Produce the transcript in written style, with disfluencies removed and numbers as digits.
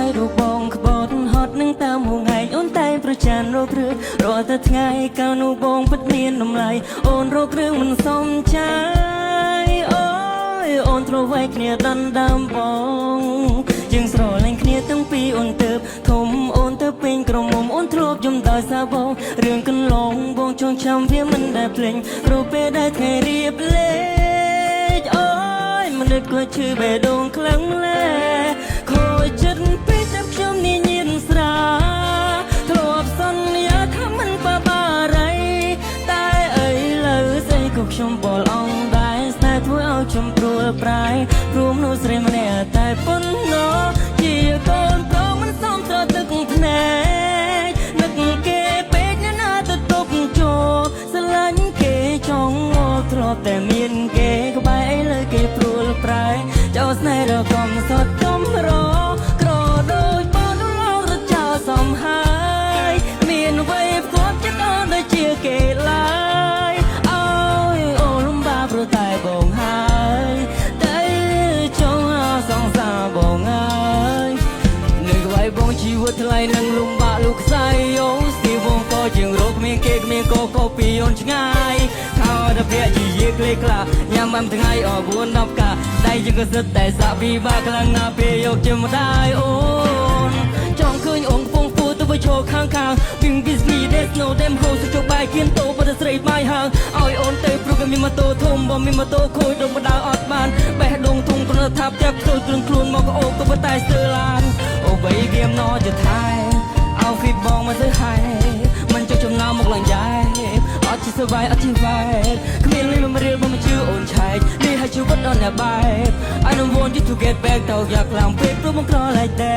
យរូបបងក្បត់ហត់នឹងតាមហងៃអូនតែប្រចាំរករឿងរាល់តែថ្ងៃកាលនោះបងពិតមានតម្លៃអូនរករឿងមិនសមចាយអូយអូនត្រូវໄວគ្នាដណ្ដើមបងជាងស្រលាញ់គ្នាទាំងពីរអូនទៅធំអូនទៅពេញក្រមុំអូនធ្លាប់យំដោយសារបងរឿងកន្លងបងចងចាំវាមិនដែលភ្លេចរូបពេលដែលថ្ងៃរៀបលេខអូយមនុស្សក៏ឈឺបេះដូងខ្លាំងម្ល៉េះខូចចិត្តពេកតែខ្ញុំនេះញៀនស្រាធ្លាប់សន្យាថាមិនបាបារីតែអីលើស្អីក៏ខ្ញុំបលអងដែរស្នេហ៍ធ្វើឲ្យខ្ញុំព្រួលប្រែព្រមនោះស្រីម្នាក់តែប៉ុណ្ណោះជាកូនប្រុសមិនសមត្រូវទឹកភ្នែកនឹកគេពេកណាទៅទុកចូលស្រឡាញ់គេចង់មកធ្លាប់តែមានគេក្បែរលើគេព្រួលប្រែចោលស្នេហ៍ដល់កំសត់កំរក្រដូចបនឡងរត់ចោលសំហើយមានអ្វីផ្គាប់ចិត្តអូនដូចជាគេឡើយអើយអូនលំបាកព្រោះតែបងហើយតែចង់សងសារបងហើយនៅក្បែរបងជីវិតថ្លៃនឹងលំបាកលោកខ្សែអូស្ទីបងក៏ជាងរកគ្មានគេគ្មានក៏ពីអូនឆ្ងាយខោតែភ័ក្រជាយាក្លេក្លាញ៉ាំបានថ្ងៃអបួន10កាដៃជាងក៏សិតតែសាក់វិបាកខ្លាំងណាស់ពេលយកជាម្ដាយអូនចង់ឃើញអូនកំពុងពួរទៅវាឈរខាងBeing busy there's no damn hoes ជោគបាយគៀនតោបតែស្រីបាយហាងឲ្យអូនទៅព្រោះគេមានម៉ូតូធំបើមានម៉ូតូខូចដូចបដាអត់បានបេះដូងធំគ្រាន់ថាផ្ទះខ្ទើគ្រឿងខ្លួនមកអូក៏ប៉ុន្តែស្ទើឡានអូបីវាមណោជាថែoutfit បងមកទៅហើយមិនចុះចំណាំមកឡើងយ៉ែអត់ជាសបាយអត់ជាវ៉ែគ្មានលុយមករៀលមកជឿអូនឆែកនេះឲ្យជីវិតដល់អ្នកបែប I don't want you to get back ទៅយ៉ាងខ្លាំងពេកព្រោះមកក្រ like that